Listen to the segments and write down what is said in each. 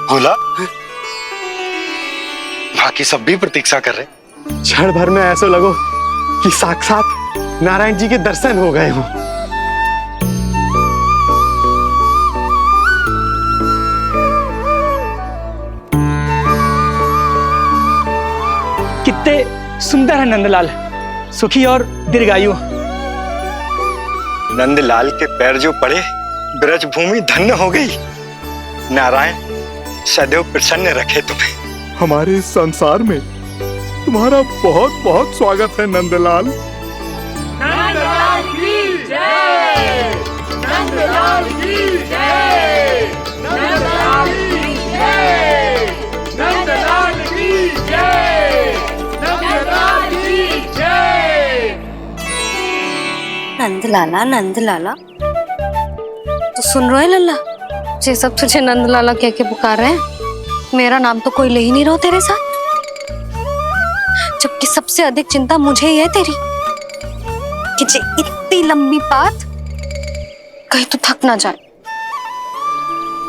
भोला, बाकी सब भी प्रतीक्षा कर रहे। क्षण भर में ऐसा लगो कि साक्षात नारायण जी के दर्शन हो गए हों। कितने सुंदर है नंदलाल, सुखी और दीर्घायु। नंदलाल के पैर जो पड़े, ब्रज भूमि धन्य हो गई। नारायण सदैव प्रसन्न रखे तुम्हें। हमारे इस संसार में तुम्हारा बहुत बहुत स्वागत है नंदलाल। नंदलाल की जय, नंदलाल की जय, नंदलाल की जय, नंदलाल की जय, नंदलाल की जय। नंदलाला नंदलाला, तो सुन रहे लल्ला, ये सब तुझे नंदलाला कह के पुकार रहे हैं। मेरा नाम तो कोई ले ही नहीं रहा तेरे साथ, जबकि सबसे अधिक चिंता मुझे ही है तेरी कि जे इतनी लंबी बात कहीं तो थक ना जाए।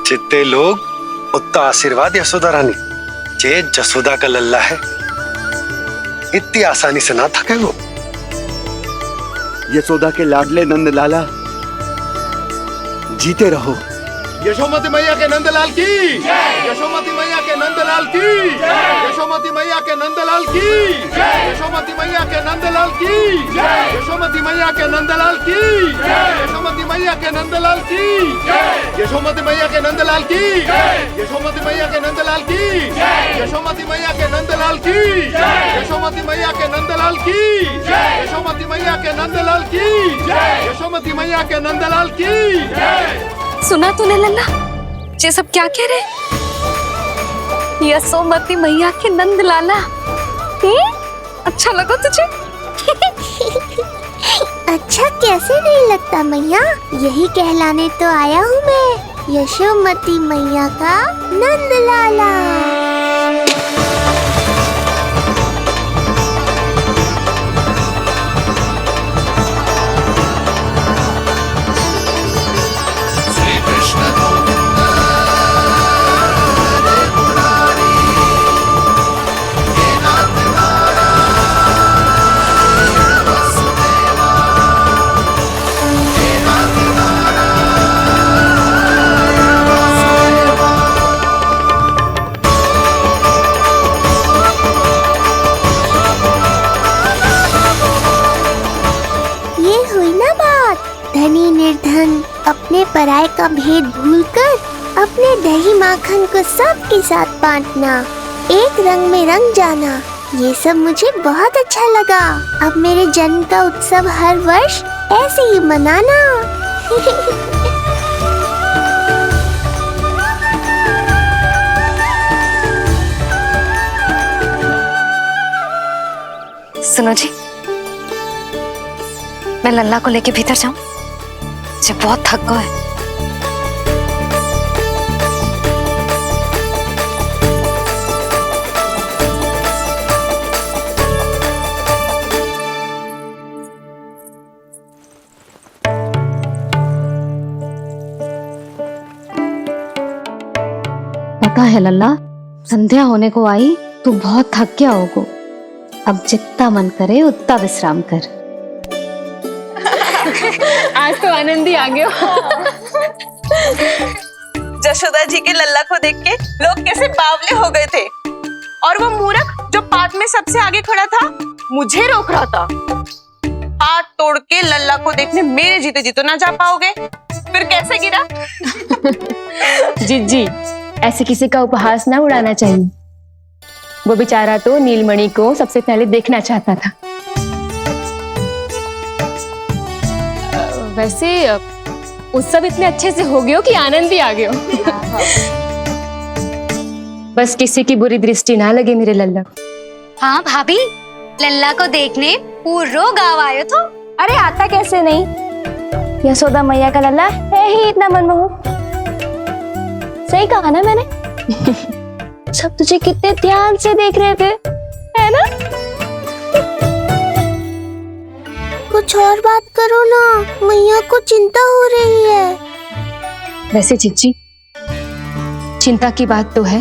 जितने लोग उतना आशीर्वाद यशोदा रानी। जे जसोदा का लल्ला है, इतनी आसानी से ना थके वो। यशोदा के लाडले नंदलाला, जीते रहो। यशोमती मैया के नंदलाल की जय, यशोमती मैया के नंदलाल की जय, यशोमती मैया के नंदलाल की जय, यशोमती मैया के नंदलाल की जय, यशोमती मैया के नंदलाल की जय, यशोमती मैया के नंदलाल की जय, यशोमती मैया के नंदलाल की जय, यशोमती मैया के नंदलाल की जय, यशोमती मैया के नंदलाल की जय, यशोमती मैया के नंदलाल की जय, यशोमती मैया के नंदलाल की जय, यशोमती मैया के नंदलाल की जय। सुना तूने लल्ला, ये सब क्या कह रहे? यशोमती मैया के नंदलाला, अच्छा लगा तुझे? अच्छा कैसे नहीं लगता मैया, यही कहलाने तो आया हूँ मैं, यशोमती मैया का नंदलाला। धनी निर्धन अपने पराये का भेद भूलकर अपने दही माखन को सबके साथ बांटना, एक रंग में रंग जाना, ये सब मुझे बहुत अच्छा लगा। अब मेरे जन्म का उत्सव हर वर्ष ऐसे ही मनाना। सुनो जी, मैं लल्ला को लेके भीतर जाऊं? मुझे बहुत थक गया है। पता है लल्ला, संध्या होने को आई तो बहुत थक गया होगा। अब जितना मन करे उतना विश्राम कर। आज तो आनंद ही आ गया। जशोदा जी के लल्ला को देख के लोग कैसे बावले हो गए थे, और वो मूर्ख जो पात में सबसे आगे खड़ा था मुझे रोक रहा था। हाथ तोड़ के लल्ला को देखने मेरे जीते जी तो ना जा पाओगे, फिर कैसे गिरा? जीजी, ऐसे किसी का उपहास ना उड़ाना चाहिए। वो बेचारा तो नीलमणि को सबसे पहले देखना चाहता था। वैसे उत्सव इतने अच्छे से हो गया कि आनंद ही आ गया। बस किसी की बुरी दृष्टि ना लगे मेरे लल्ला को। हाँ भाभी, लल्ला को देखने पूरा गांव आयो तो। अरे आता कैसे नहीं, यशोदा मैया का लल्ला है ही इतना मनमोहक। सही कहा ना मैंने? सब तुझे कितने ध्यान से देख रहे थे, है ना? कुछ और बात करो ना, मैया को चिंता हो रही है। वैसे चिच्ची, चिंता की बात तो है।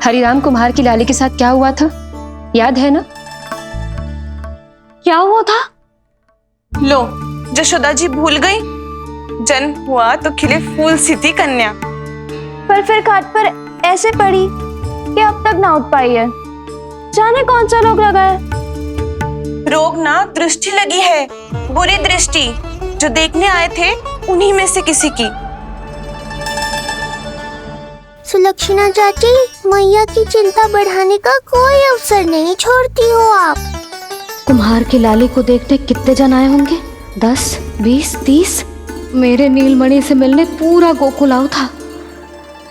हरिराम कुम्हार की लाली के साथ क्या हुआ था, याद है ना? क्या हुआ था? लो, जशोदा जी भूल गई। जन्म हुआ तो खिले फूल सी थी कन्या। पर फिर खाट पर ऐसे पड़ी कि अब तक ना उठ पाई है। जाने कौन सा रोग लगा है। रोग ना दृष्टि लगी है, बुरी दृष्टि। जो देखने आए थे उन्हीं में से किसी की। सुलक्षणा चाची, मैया की चिंता बढ़ाने का कोई अवसर नहीं छोड़ती हो आप। कुम्हार की लाली को देखने कितने जन आए होंगे? 10, 20, 30। मेरे नीलमणि से मिलने पूरा गोकुल आओ था।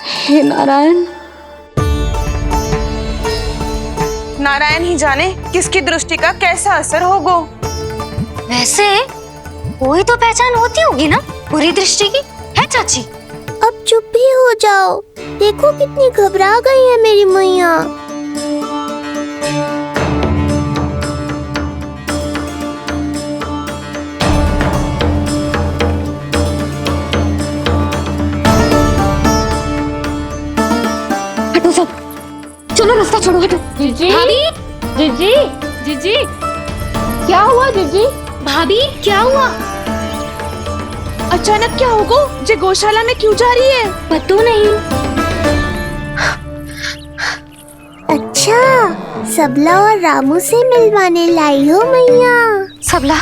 हे नारायण। नारायण ही जाने किसकी दृष्टि का कैसा असर होगा। वैसे कोई तो पहचान होती होगी ना बुरी दृष्टि की, है चाची? अब चुप भी हो जाओ। देखो कितनी घबरा गई है मेरी मैया। हटो सब, चलो रास्ता छोड़ो, हटो। जीजी, भाभी, जीजी, जीजी, क्या हुआ जीजी? भाभी क्या हुआ? अचानक क्या होगा? जे गौशाला में क्यों जा रही है? पता नहीं। अच्छा, सबला और रामू से मिलवाने लाई हो मैया। सबला,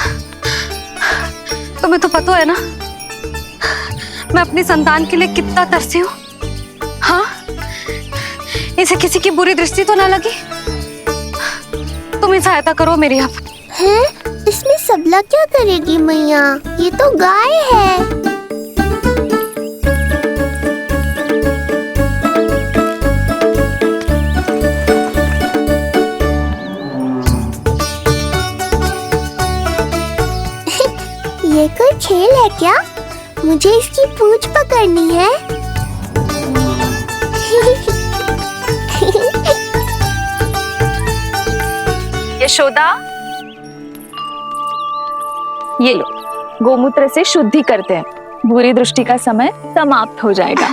तुम्हें तो पता है ना मैं अपनी संतान के लिए कितना तरसी हूँ। हाँ, इसे किसी की बुरी दृष्टि तो ना लगी? तुम ही सहायता करो मेरी। आप हैं? इसमें सबला क्या करेगी मैया? ये तो गाय है। ये कोई खेल है क्या? मुझे इसकी पूंछ पकड़नी है। यशोदा, ये लो, गोमूत्र से शुद्धि करते हैं। बुरी दृष्टि का समय समाप्त हो जाएगा।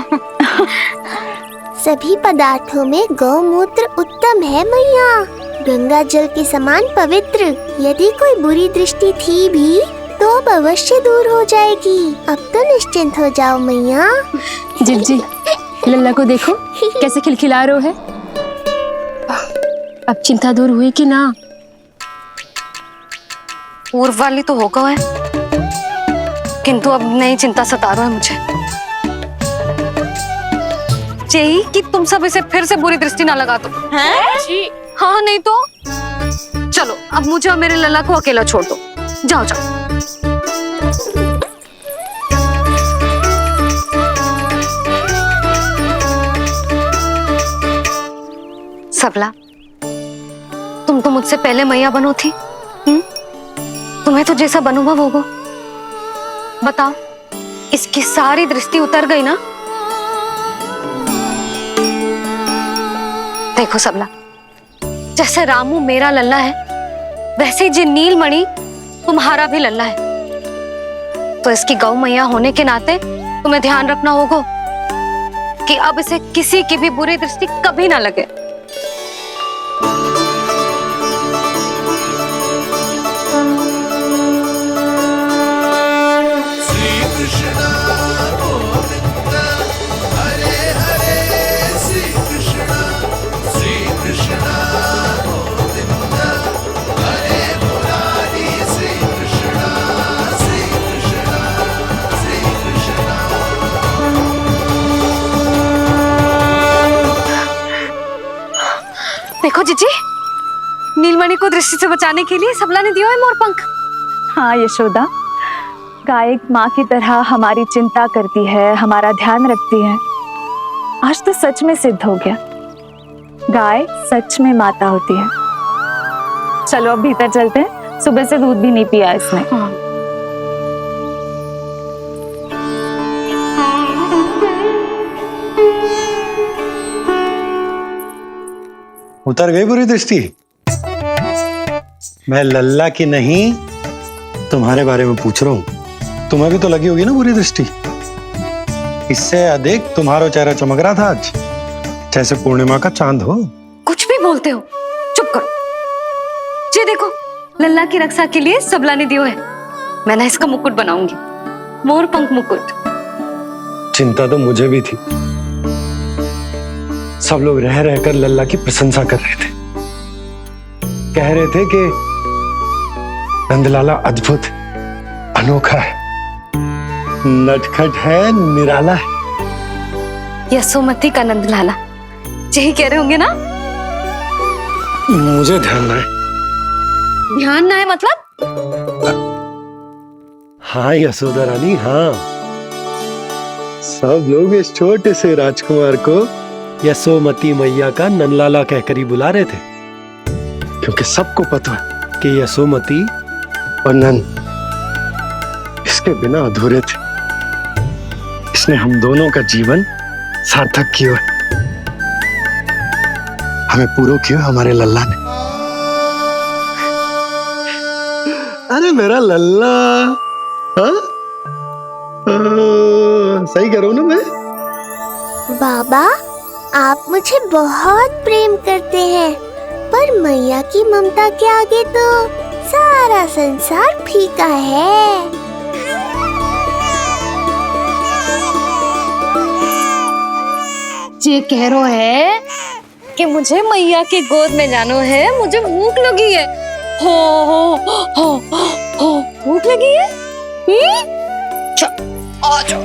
सभी पदार्थों में गौमूत्र उत्तम है मैया, गंगा जल के समान पवित्र। यदि कोई बुरी दृष्टि थी भी तो अब अवश्य दूर हो जाएगी। अब तो निश्चिंत हो जाओ मैया। जीजी, लल्ला को देखो कैसे खिलखिला रहा है। अब चिंता दूर हुई कि ना? पूर्व वाली तो होगा है, किंतु अब नई चिंता सता रहा है मुझे। यही कि तुम सब इसे फिर से बुरी दृष्टि ना लगा दो। हैं? जी। हाँ, नहीं तो चलो अब मुझे और मेरे लल्ला को अकेला छोड़ दो। जाओ जाओ। सबला, तुम तो मुझसे पहले मैया बनो थी। तुम्हें तो जैसा अनुभव होगा। बताओ, इसकी सारी दृष्टि उतर गई ना? देखो सबला, जैसे रामू मेरा लल्ला है, वैसे ही जी नीलमणि तुम्हारा भी लल्ला है। तो इसकी गौ मैया होने के नाते तुम्हें ध्यान रखना होगा कि अब इसे किसी की भी बुरी दृष्टि कभी ना लगे। देखो जीजी, नीलमणि को दृष्टि से बचाने के लिए सबला ने दिया है मोरपंख। हाँ यशोदा, गाय माँ की तरह हमारी चिंता करती है, हमारा ध्यान रखती है। आज तो सच में सिद्ध हो गया, गाय सच में माता होती है। चलो अब भीतर चलते हैं, सुबह से दूध भी नहीं पिया इसने। उतर गई बुरी दृष्टि? मैं लल्ला की नहीं तुम्हारे बारे में पूछ रहा हूं। तुम्हें भी तो लगी होगी ना बुरी दृष्टि? इससे अधिक तुम्हारा चेहरा चमक रहा था आज, जैसे पूर्णिमा का चांद हो। कुछ भी बोलते हो, चुप करो। ये देखो, लल्ला की रक्षा के लिए सबला ने दियो है। मैं ना इसका मुकुट बनाऊंगी, मोर पंख मुकुट। चिंता तो मुझे भी थी। सब लोग रह रहकर लल्ला की प्रशंसा कर रहे थे, कह रहे थे कि नंदलाला अद्भुत, अनोखा है, नटखट है, निराला है। यशोमती का नंदलाला, यही कह रहे होंगे ना? मुझे ध्यान ना है। ध्यान ना है मतलब? हाँ यशोदा रानी, हाँ। सब लोग इस छोटे से राजकुमार को यशोमती मैया का नंदलाला कहकर ही बुला रहे थे, क्योंकि सबको पता है कि यशोमती और नंद इसके बिना अधूरे थे। इसने हम दोनों का जीवन सार्थक किया है। हमें पूरा किया हमारे लल्ला ने। अरे मेरा लल्ला, हाँ? सही कह रहा हूं ना मैं? बाबा, आप मुझे बहुत प्रेम करते हैं, पर मैया की ममता के आगे तो सारा संसार फीका है। ये कह रो है कि मुझे मैया की गोद में जानो है, मुझे भूख लगी है। हो भूख लगी है? आ जाओ।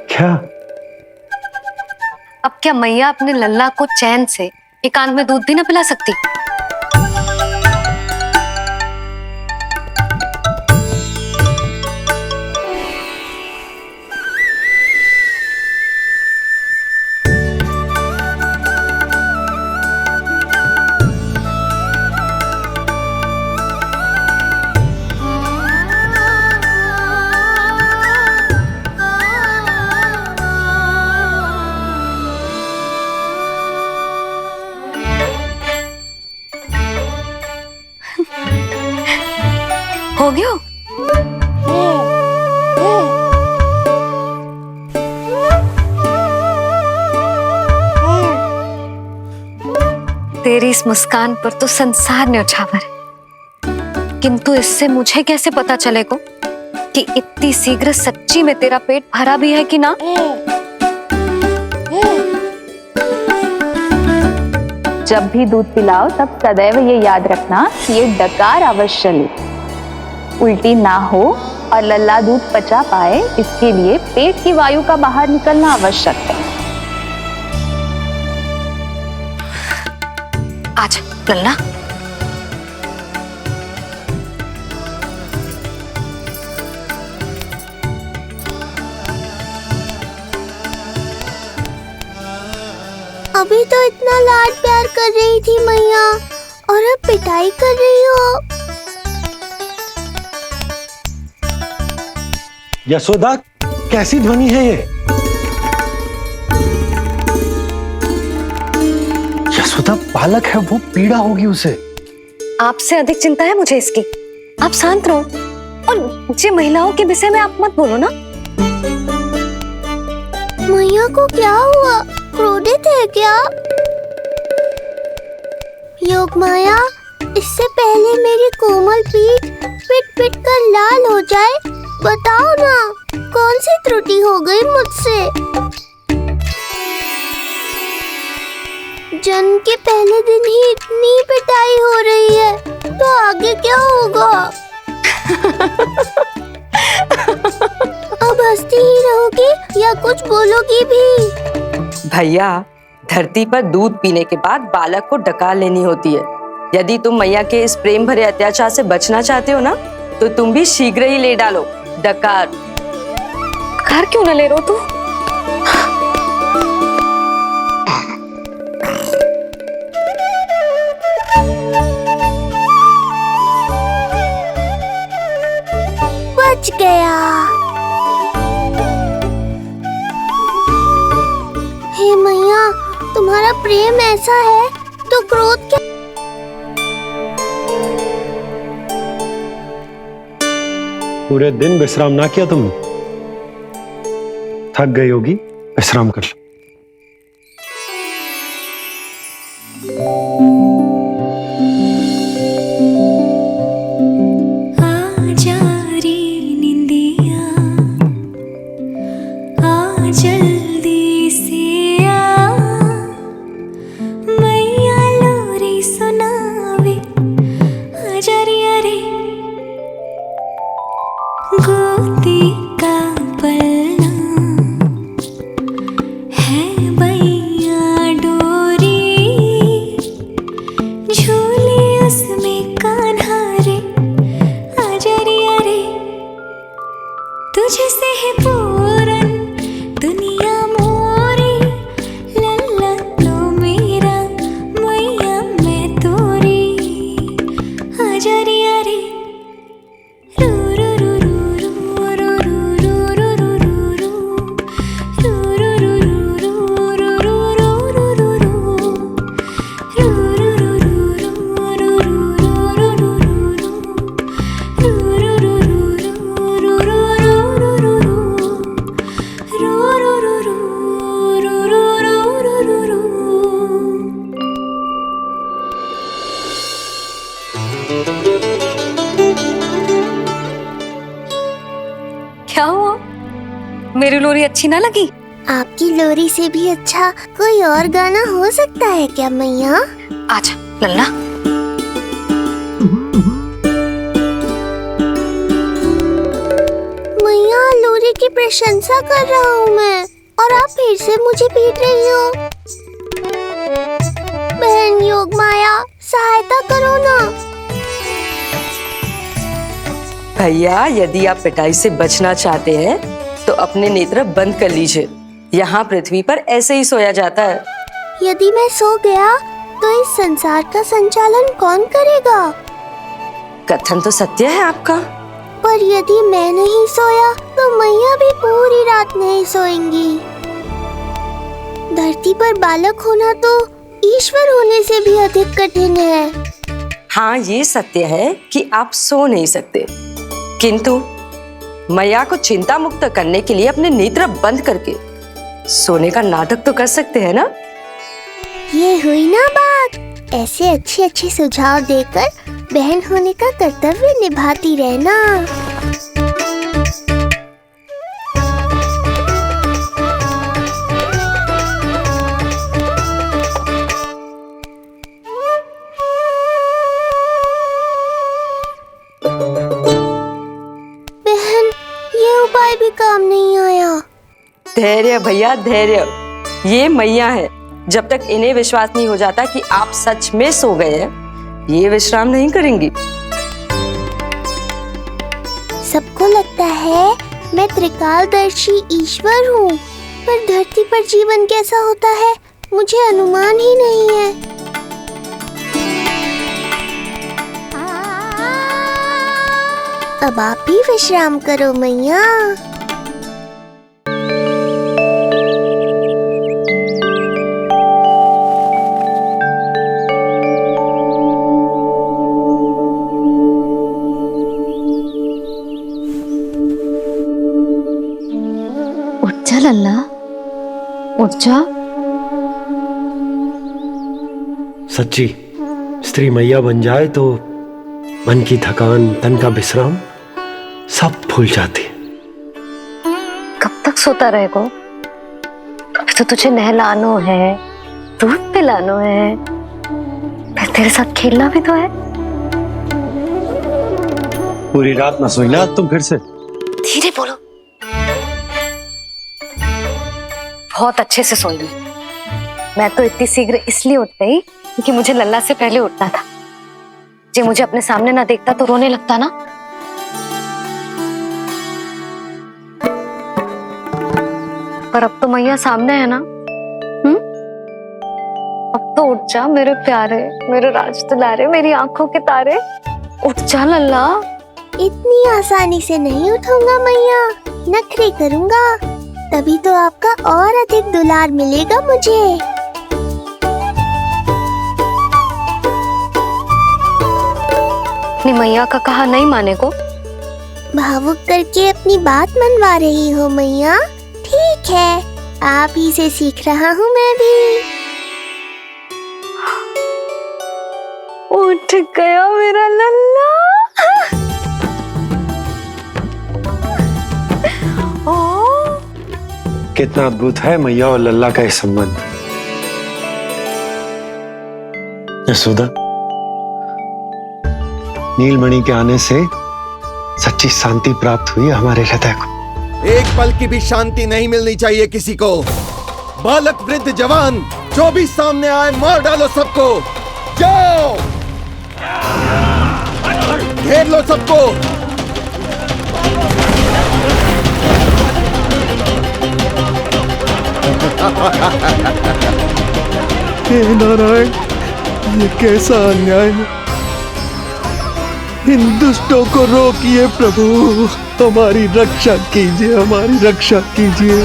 क्या? अब क्या मैया अपने लल्ला को चैन से एकांत में दूध भी ना पिला सकती? हो गया? तेरी इस मुस्कान पर तो संसार न्यौछावर है, किंतु इससे मुझे कैसे पता चलेगा कि इतनी शीघ्र सच्ची में तेरा पेट भरा भी है कि ना? जब भी दूध पिलाओ तब सदैव ये याद रखना कि ये डकार अवश्य ले, उल्टी ना हो और लल्ला दूध पचा पाए, इसके लिए पेट की वायु का बाहर निकलना आवश्यक है। आजा लल्ला। अभी तो इतना लाड प्यार कर रही थी मैया, और अब पिटाई कर रही हो। यशोदा, कैसी ध्वनि है ये? यशोदा, बालक है वो, पीड़ा होगी उसे। आपसे अधिक चिंता है मुझे इसकी। आप शांत रहो, और ये महिलाओं के विषय में आप मत बोलो ना। मैया को क्या हुआ? क्रोधित है क्या? योग माया, इससे पहले मेरी कोमल पीठ पिट पिट कर लाल हो जाए, बताओ ना कौन सी त्रुटि हो गई मुझसे? जन्म के पहले दिन ही इतनी पिटाई हो रही है, तो आगे क्या होगा? अब हंसती ही रहोगी या कुछ बोलोगी भी? भैया, धरती पर दूध पीने के बाद बालक को डकार लेनी होती है। यदि तुम मैया के इस प्रेम भरे अत्याचार से बचना चाहते हो ना, तो तुम भी शीघ्र ही ले डालो डकार। घर क्यों न ले रो तू? बच गया। हे मैया, तुम्हारा प्रेम ऐसा है तो क्रोध क्या? पूरे दिन विश्राम ना किया तुमने? थक गई होगी, विश्राम कर लो। क्या हुआ? मेरी लोरी अच्छी ना लगी? आपकी लोरी से भी अच्छा कोई और गाना हो सकता है क्या मैया? आजा लल्ला। मैया, लोरी की प्रशंसा कर रहा हूँ मैं और आप फिर से मुझे पीट रही हो। बहन योग माया, सहायता करो ना। भैया, यदि आप पिटाई से बचना चाहते हैं तो अपने नेत्र बंद कर लीजिए। यहाँ पृथ्वी पर ऐसे ही सोया जाता है। यदि मैं सो गया तो इस संसार का संचालन कौन करेगा? कथन तो सत्य है आपका। पर यदि मैं नहीं सोया तो मैया भी पूरी रात नहीं सोएंगी। धरती पर बालक होना तो ईश्वर होने से भी अधिक कठिन है। हाँ, ये सत्य है कि आप सो नहीं सकते, किंतु मैया को चिंता मुक्त करने के लिए अपने नेत्र बंद करके सोने का नाटक तो कर सकते हैं ना? ये हुई ना बात। ऐसे अच्छे अच्छे सुझाव देकर बहन होने का कर्तव्य निभाती रहना। बहन, ये उपाय भी काम नहीं आया। धैर्य भैया, धैर्य। ये मैया है, जब तक इन्हें विश्वास नहीं हो जाता कि आप सच में सो गए हैं, ये विश्राम नहीं करेंगी। सबको लगता है मैं त्रिकालदर्शी ईश्वर हूँ, पर धरती पर जीवन कैसा होता है मुझे अनुमान ही नहीं है। अब आप भी विश्राम करो मैया। उठ जा लल्ला, उठ जा। सच्ची स्त्री मैया बन जाए तो मन की थकान, तन का विश्राम सब भूल जाती है। कब तक सोता रहेगा? अभी तो तुझे नहलानो है, दूध पिलानो है, फिर तेरे साथ खेलना भी तो है। पूरी रात ना सोई ना तुम फिर से? धीरे बोलो। बहुत अच्छे से सोई। मैं तो इतनी शीघ्र इसलिए उठ गई क्योंकि मुझे लल्ला से पहले उठना था। जो मुझे अपने सामने ना देखता तो रोने लगता ना। पर अब तो मैया सामने है ना। अब तो उठ जा मेरे प्यारे, मेरे राज दुलारे, मेरी आंखों के तारे। उठ जा लल्ला। इतनी आसानी से नहीं उठूंगा मैया, नखरे करूंगा, तभी तो आपका और अधिक दुलार मिलेगा मुझे। अपनी मैया का कहा नहीं माने को, भावुक करके अपनी बात मनवा रही हो मैया। ठीक है, आप ही से सीख रहा हूँ मैं भी। उठ गया मेरा लल्ला। कितना अद्भुत है मैया और लल्ला का ये संबंध। यशोदा, नीलमणि के आने से सच्ची शांति प्राप्त हुई हमारे हृदय को। एक पल की भी शांति नहीं मिलनी चाहिए किसी को। बालक वृद्ध जवान जो भी सामने आए मार डालो सबको। जाओ, घेर लो सबको। हे नारायण, ये कैसा अन्याय है। इन दुष्टों को रोकिए प्रभु, हमारी रक्षा कीजिए, हमारी रक्षा कीजिए।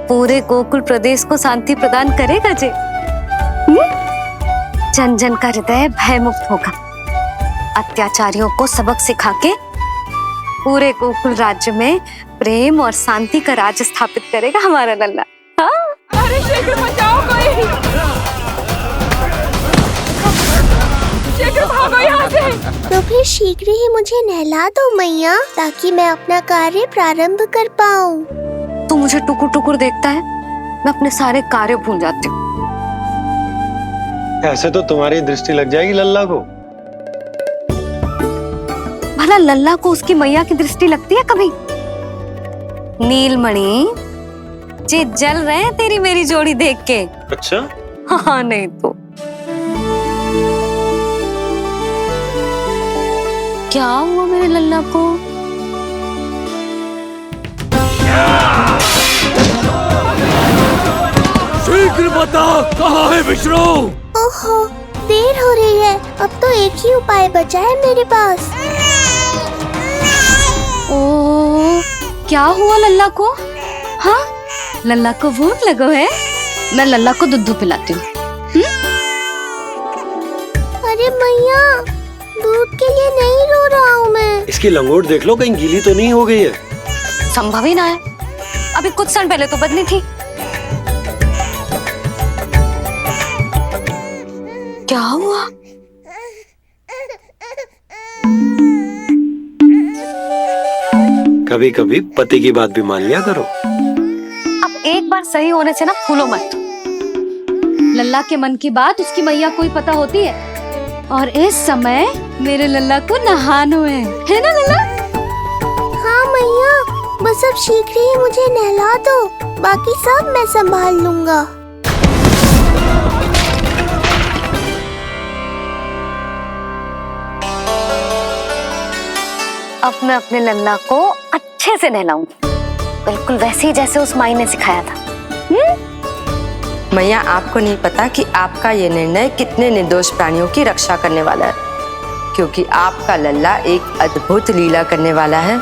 पूरे गोकुल प्रदेश को शांति प्रदान करेगा जी। जन जन का हृदय भय मुक्त होगा। अत्याचारियों को सबक सिखा के पूरे गोकुल राज्य में प्रेम और शांति का राज स्थापित करेगा हमारा लल्ला। हाँ? अरे शीघ्र बचाओ कोई, शीघ्र भागो यहाँ से। तो फिर शीघ्र ही मुझे नहला दो मैया, ताकि मैं अपना कार्य प्रारंभ कर पाऊँ। तू मुझे टुकुर टुकुर देखता है, मैं अपने सारे कार्य भूल जाती हूँ। ऐसे तो तुम्हारी दृष्टि लग जाएगी लल्ला को। भला लल्ला को उसकी मैया की दृष्टि लगती है कभी? नीलमणि जे जल रहे हैं तेरी मेरी जोड़ी देख के। अच्छा? हाँ नहीं तो क्या हुआ मेरे लल्ला को? शीघ्र बता, कहाँ है विष्णु? ओहो, देर हो रही है। अब तो एक ही उपाय बचा है मेरे पास। ओ, क्या हुआ लल्ला को? हाँ, लल्ला को भूख लगो है? मैं लल्ला को दूध पिलाती हूँ। अरे मैया, दूध के लिए नहीं रो रहा हूँ मैं। इसकी लंगोट देख लो, कहीं गीली तो नहीं हो गई है। संभव ही ना है, अभी कुछ क्षण पहले तो बदली थी। क्या हुआ? कभी कभी पति की बात भी मान लिया करो। अब एक बार सही होने से ना फूलो मत। लल्ला के मन की बात उसकी मैया को ही पता होती है, और इस समय मेरे लल्ला को नहानो है ना लल्ला? हाँ मैया, बस अब शीघ्र ही मुझे नहला दो, बाकी सब मैं संभाल लूंगा। अब मैं अपने लल्ला को अच्छे से नहलाऊंगी, बिल्कुल वैसे ही जैसे उस माई ने सिखाया था। मैया, आपको नहीं पता कि आपका ये निर्णय कितने निर्दोष प्राणियों की रक्षा करने वाला है, क्योंकि आपका लल्ला एक अद्भुत लीला करने वाला है।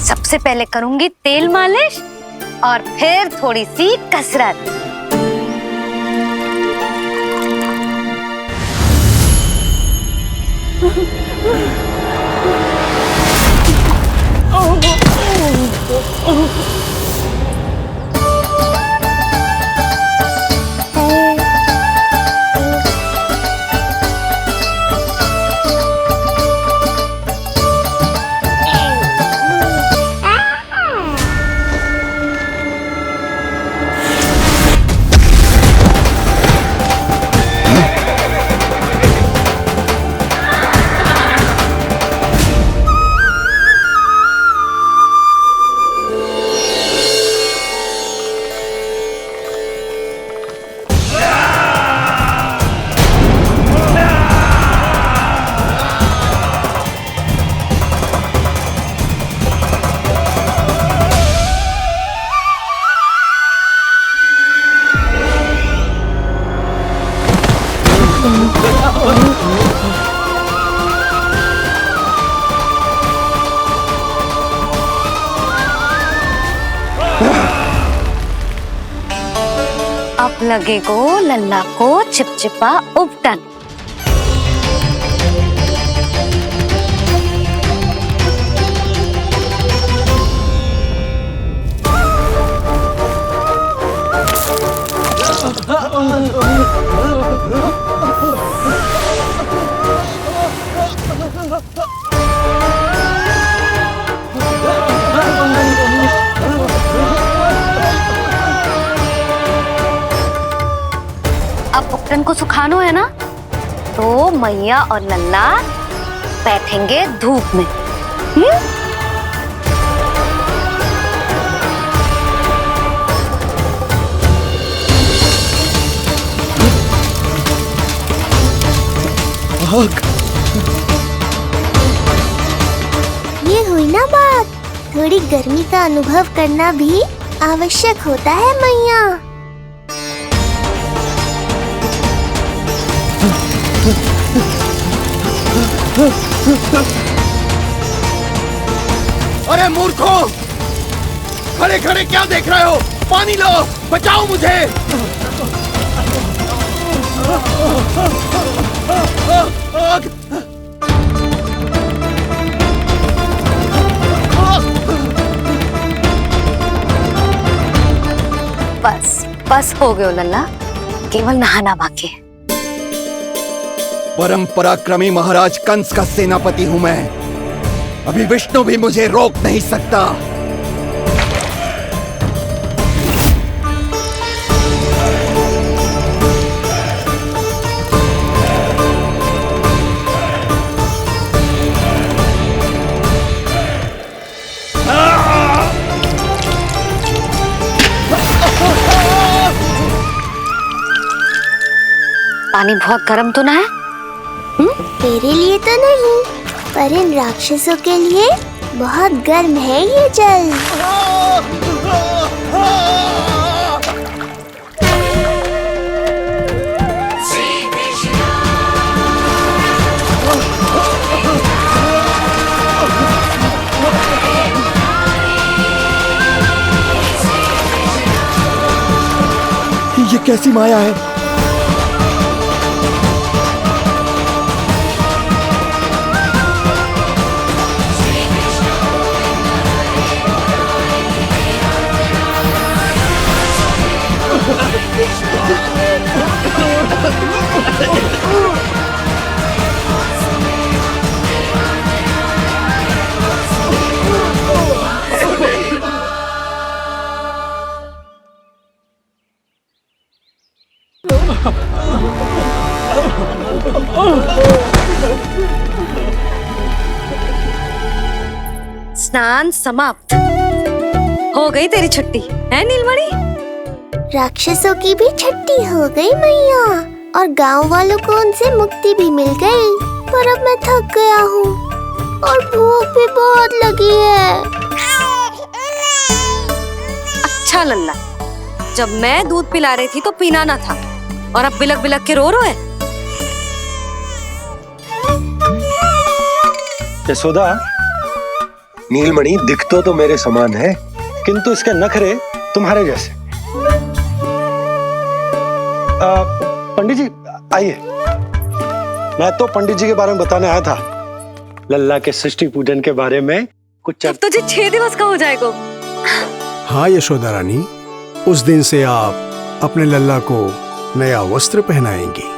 सबसे पहले करूंगी तेल मालिश और फिर थोड़ी सी कसरत। लगे को लल्ला को चिपचिपा उपटन। अब उपटन को सुखानो है ना, तो मैया और लल्ला बैठेंगे धूप में। ये हुई ना बात, थोड़ी गर्मी का अनुभव करना भी आवश्यक होता है मैया। अरे मूर्खों, खड़े खड़े क्या देख रहे हो? पानी लो, बचाओ मुझे। बस बस हो गयो लल्ला, केवल नहाना बाकी है। परम पराक्रमी महाराज कंस का सेनापति हूं मैं। अभी विष्णु भी मुझे रोक नहीं सकता। पानी बहुत गर्म तो ना है? तेरे लिए तो नहीं, पर इन राक्षसों के लिए बहुत गर्म है ये जल। ये कैसी माया है? स्नान समाप्त। हो गई तेरी छुट्टी है नीलमणि? राक्षसों की भी छुट्टी हो गई मैया, और गांव वालों को उनसे मुक्ति भी मिल गई। पर अब मैं थक गया हूँ और भूख भी बहुत लगी है। अच्छा लल्ला, जब मैं दूध पिला रही थी तो पीना ना था, और अब बिलक बिलक के रो रहे। यशोदा, नीलमणि दिखतो तो मेरे समान है, किंतु इसके नखरे तुम्हारे जैसे। पंडित जी आइए। मैं तो पंडित जी के बारे में बताने आया था, लल्ला के सृष्टि पूजन के बारे में कुछ। अब तुझे 6 दिवस का हो जाएगा। हाँ यशोदा रानी, उस दिन से आप अपने लल्ला को नया वस्त्र पहनाएंगी।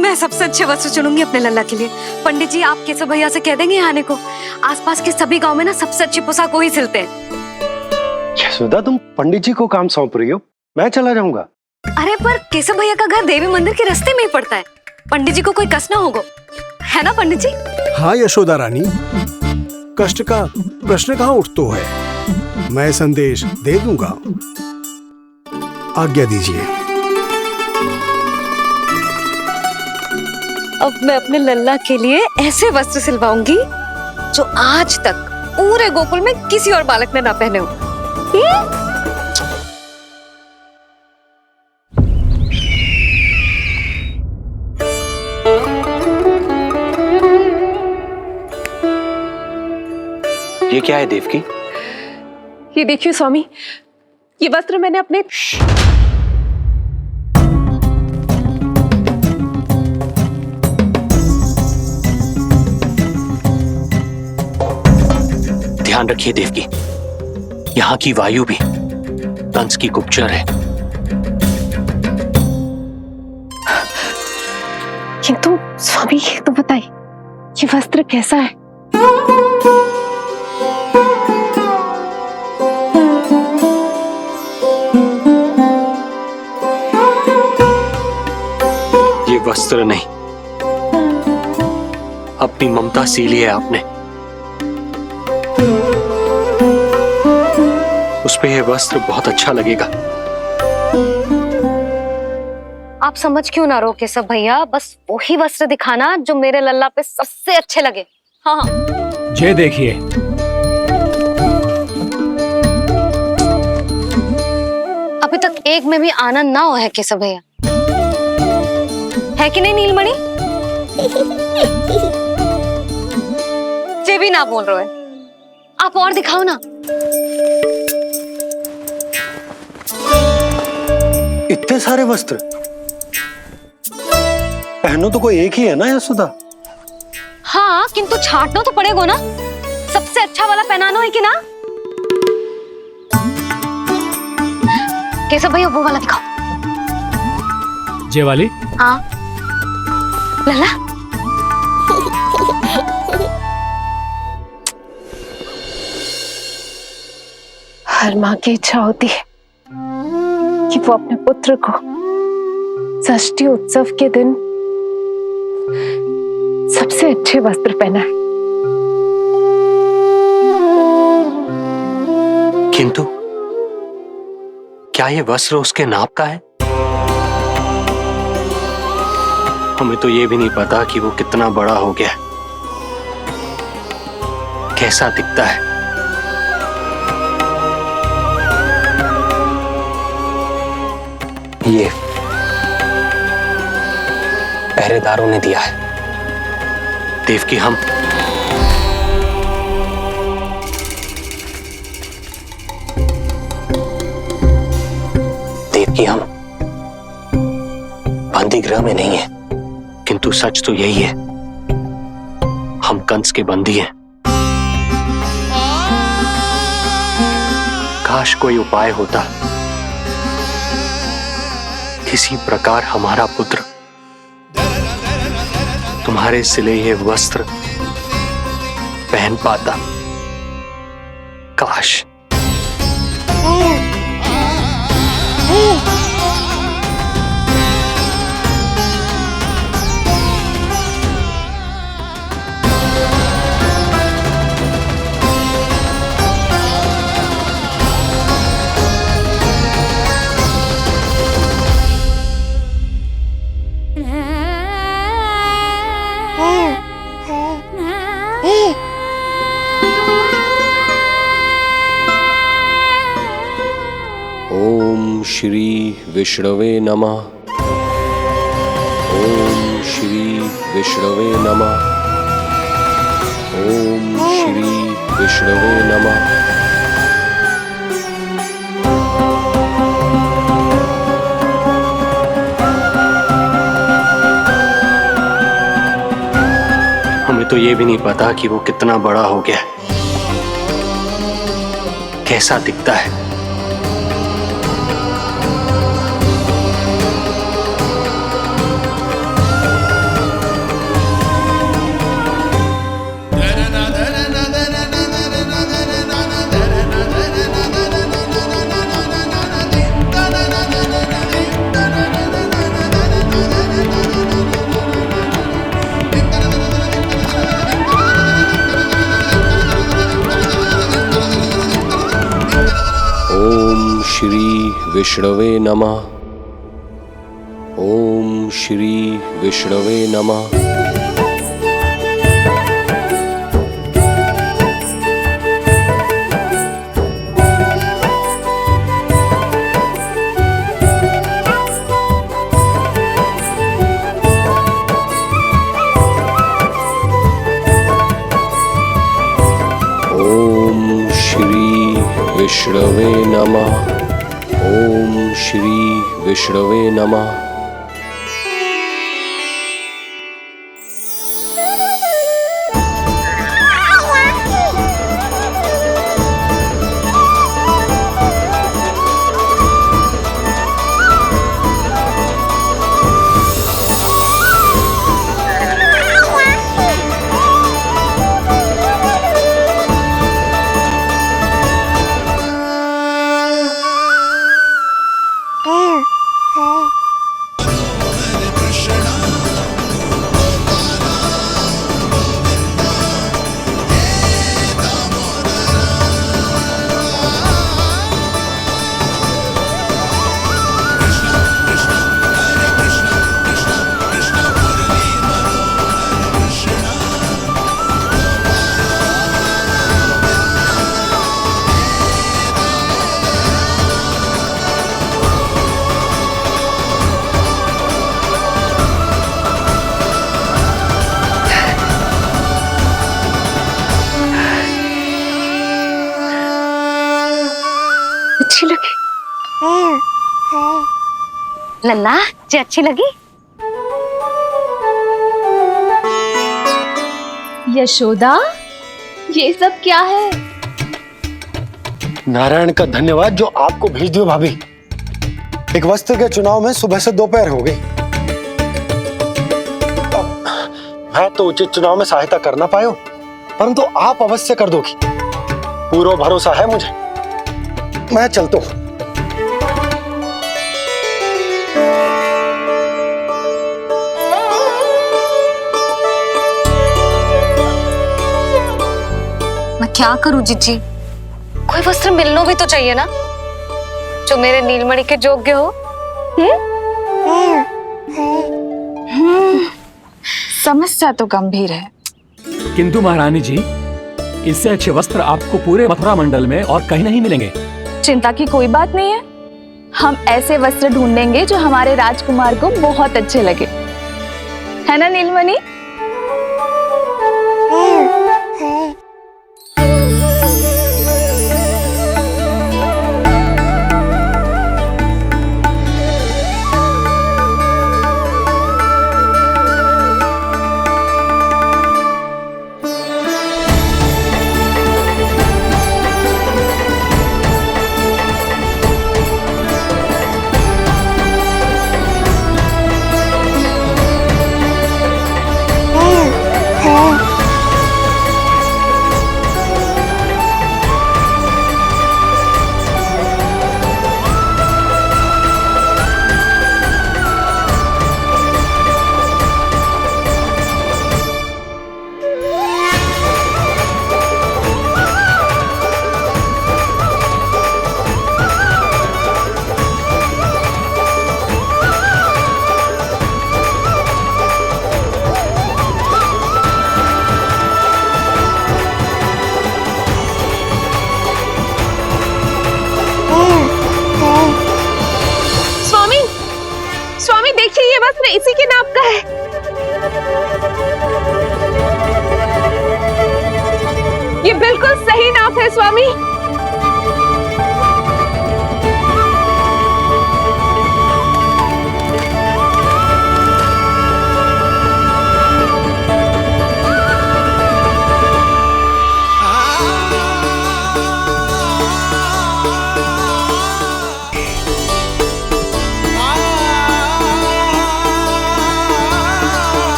मैं सबसे अच्छे वस्त्र चुनूंगी अपने लल्ला के लिए। पंडित जी आप केशव भैया से कह देंगे आने को। आसपास के सभी गांव में ना सबसे अच्छी पोशाक वही सिलते हैं। यशोदा, तुम पंडित जी को काम सौंप रही हो, मैं चला जाऊंगा। अरे पर केशव भैया का घर देवी मंदिर के रास्ते में ही पड़ता है, पंडित जी को कोई कष्ट ना होगा, है ना पंडित जी? हाँ यशोदा रानी, कष्ट का प्रश्न कहाँ उठतो है, मैं संदेश दे दूंगा। आज्ञा दीजिए। अब मैं अपने लल्ला के लिए ऐसे वस्त्र सिलवाऊंगी जो आज तक पूरे गोकुल में किसी और बालक ने ना पहने हो। ये क्या है देवकी? ये देखिए स्वामी, ये वस्त्र मैंने अपने ध्यान रखिए देवकी, यहाँ की वायु भी कंस की गुप्तचर है। किंतु स्वामी ये तो बताइए, ये वस्त्र कैसा है? ये वस्त्र नहीं, अपनी ममता सी ली है आपने। उस पे ये वस्त्र बहुत अच्छा लगेगा। आप समझ क्यों ना रहो केशव भैया, बस वही वस्त्र दिखाना जो मेरे लल्ला पे सबसे अच्छे लगे। हाँ हाँ। ये देखिए, अभी तक एक में भी आनंद ना हो है केशव भैया, है कि नहीं नीलमणि? ये भी ना बोल रहे हो, आप और दिखाओ ना। इतने सारे वस्त्र पहनो तो कोई एक ही है ना यशोदा? हाँ, किंतु छांटना तो पड़ेगा ना, सबसे अच्छा वाला पहनाना है कि ना? केशव भैया वो वाला दिखाओ। ये वाली? हाँ लल्ला। हर माँ की इच्छा होती है कि वो अपने पुत्र को षष्ठी उत्सव के दिन सबसे अच्छे वस्त्र पहनाए। किंतु क्या ये वस्त्र उसके नाप का है? हमें तो ये भी नहीं पता कि वो कितना बड़ा हो गया, कैसा दिखता है। ये पहरेदारों ने दिया है देवकी। हम बंदी गृह में नहीं है, किंतु सच तो यही है, हम कंस के बंदी हैं। काश कोई उपाय होता, किसी प्रकार हमारा पुत्र तुम्हारे सिले ये वस्त्र पहन पाता। काश। ओम श्री विष्णवे नमः। ओम श्री विष्णवे नमः। ओम श्री विष्णवे नमः। हमें तो ये भी नहीं पता कि वो कितना बड़ा हो गया, कैसा दिखता है। ओम श्री विष्णवे नमः। ओम श्री विष्णवे नमः। ओम श्री विष्णवे नमः। ओम श्री विष्णवे नमः। लल्ला जी अच्छी लगी? यशोदा, ये सब क्या है? नारायण का धन्यवाद जो आपको भेज दियो भाभी। एक वस्त्र के चुनाव में सुबह से दोपहर हो गई। मैं तो उचित चुनाव में सहायता कर ना पायो, परंतु आप अवश्य कर दोगी, पूरा भरोसा है मुझे। मैं चलता हूं। मैं क्या करूं जीजी? कोई वस्त्र मिलना भी तो चाहिए ना जो मेरे नीलमणि के योग्य हो। समस्या तो गंभीर है, किंतु महारानी जी, इससे अच्छे वस्त्र आपको पूरे मथुरा मंडल में और कहीं नहीं मिलेंगे। चिंता की कोई बात नहीं है, हम ऐसे वस्त्र ढूंढेंगे जो हमारे राजकुमार को बहुत अच्छे लगे, है ना नीलमणि? स्वामी देखिए, ये वस्त्र इसी के नाप का है। ये बिल्कुल सही नाप है स्वामी।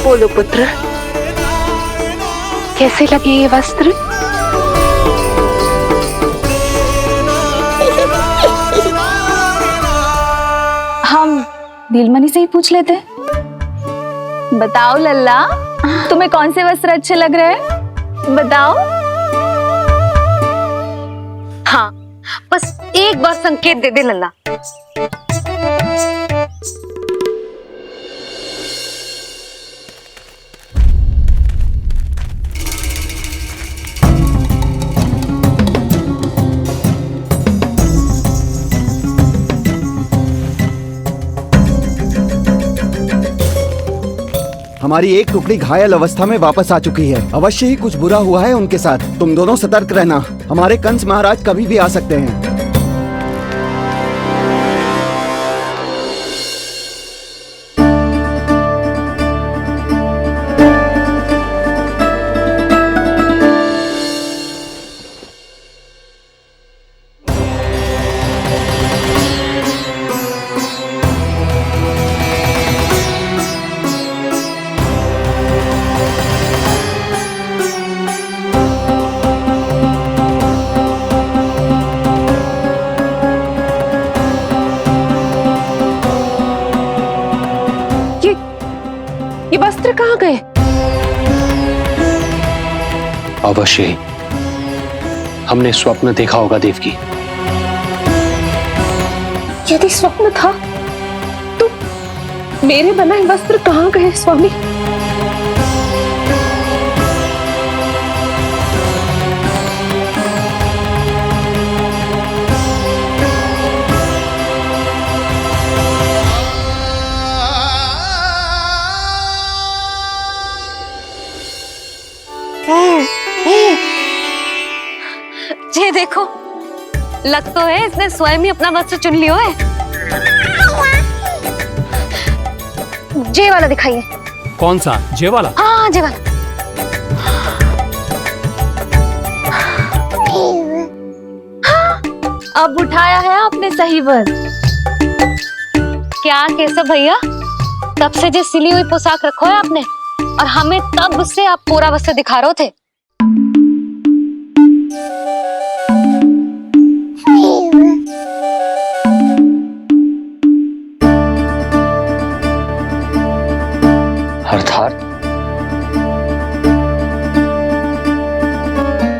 बोलो पुत्र, कैसे लगे ये वस्त्र? हम नीलमणि से ही पूछ लेते। बताओ लल्ला, तुम्हें कौन से वस्त्र अच्छे लग रहे हैं? बताओ। हाँ, बस एक बार संकेत दे दे लल्ला। हमारी एक टुकड़ी घायल अवस्था में वापस आ चुकी है। अवश्य ही कुछ बुरा हुआ है उनके साथ। तुम दोनों सतर्क रहना, हमारे कंस महाराज कभी भी आ सकते हैं। ये वस्त्र कहाँ गए? अवश्य ही हमने स्वप्न देखा होगा देवकी। यदि स्वप्न था तो मेरे बनाए वस्त्र कहाँ गए स्वामी? ये देखो, लग तो है इसने स्वयं ही अपना वस्त्र चुन लियो है। जे वाला दिखाइए। कौन सा? जे वाला? हाँ, जे वाला। अब उठाया है आपने सही वस्त्र। क्या केशव भैया, तब से जो सिली हुई पोशाक रखो है आपने, और हमें तब से आप पूरा वस्त्र दिखा रहे थे।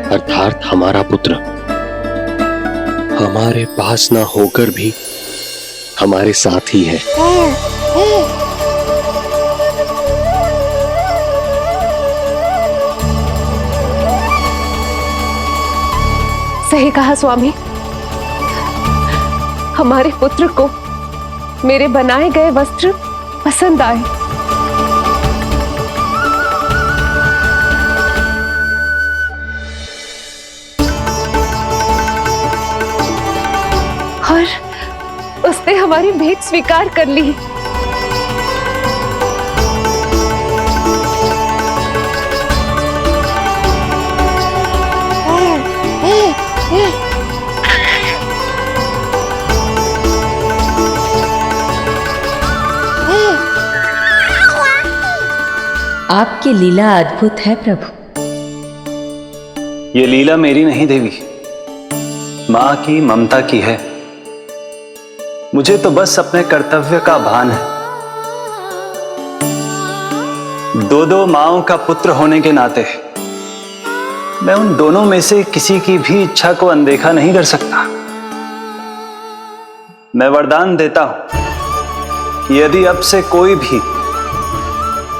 अर्थात हमारा पुत्र हमारे पास ना होकर भी हमारे साथ ही है। सही कहा स्वामी, हमारे पुत्र को मेरे बनाए गए वस्त्र पसंद आए। और उसने हमारी भेंट स्वीकार कर ली। आपकी लीला अद्भुत है प्रभु। ये लीला मेरी नहीं देवी, मां की ममता की है। मुझे तो बस अपने कर्तव्य का भान है। दो माओं का पुत्र होने के नाते मैं उन दोनों में से किसी की भी इच्छा को अनदेखा नहीं कर सकता। मैं वरदान देता हूं कि यदि अब से कोई भी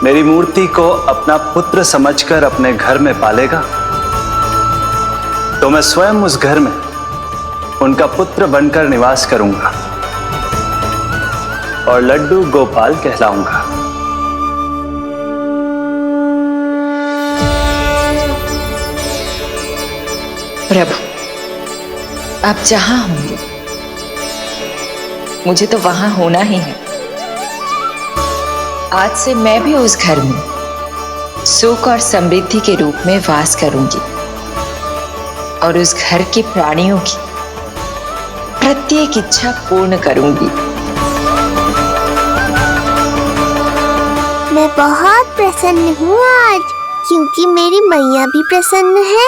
मेरी मूर्ति को अपना पुत्र समझकर अपने घर में पालेगा, तो मैं स्वयं उस घर में उनका पुत्र बनकर निवास करूंगा और लड्डू गोपाल कहलाऊंगा। प्रभु, आप जहां होंगे मुझे तो वहां होना ही है। आज से मैं भी उस घर में सुख और समृद्धि के रूप में वास करूंगी और उस घर के प्राणियों की प्रत्येक इच्छा पूर्ण करूंगी। मैं बहुत प्रसन्न हूँ आज, क्योंकि मेरी मैया भी प्रसन्न है।